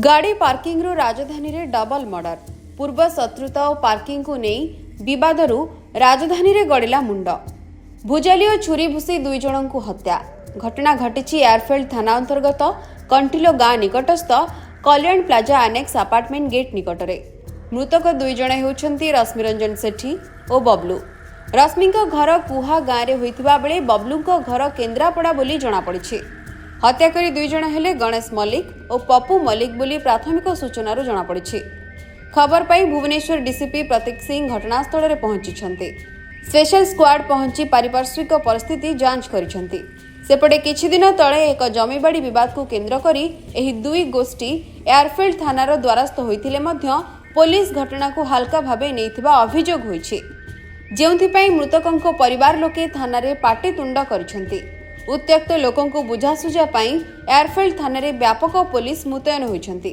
गाड़ी पार्किंग रो राजधानी रे डबल मर्डर। पूर्व शत्रुता और पार्किंग को नहीं विवादरू राजधानी रे गड़िला मुंड। भुजाली और छुरी भूसी दुई जन को हत्या। घटना घटी एयरफील्ड थाना अंतर्गत कंठिलो गाँ निकटस्थ कल्याण प्लाजा एनेक्स अपार्टमेंट गेट निकटरे। मृतक दुई जन होउछंती रश्मिरंजन सेठी और बबलू। रश्मि घर कुहा गाँव में होइतिबा बेले बबलू घर केन्द्रापड़ा बोली जଣାपड़ी। हत्याकारी दुई जन हेले गणेश मल्लिक और पप्पू मल्लिक बोली प्राथमिक सूचना जଣାपड़ी। खबर पाई भुवनेश्वर डीसीपी प्रतीक सिंह घटनास्थल में पहुंची। स्पेशल स्क्वाड पहुंची पारिपार्श्विक परिस्थिति जांच करिसेंती। सेपटे किछि दिन तले एक जमीबाड़ी विवाद को केन्द्र करी एही दुई गोष्ठी एयरफील्ड थानार द्वारस्थ होइथिले मध्य पुलिस घटना को हल्का भावे नेइथिबा अभियोग होइछि, जेउंथिपाई मृतकंको परिवार लोके थानारे पाटितुंड करिसेंती। उत्त्यक्त लोकंको बुझासुझा पाई एयरफील्ड थानारे व्यापक पुलिस मुतयन होइछंती।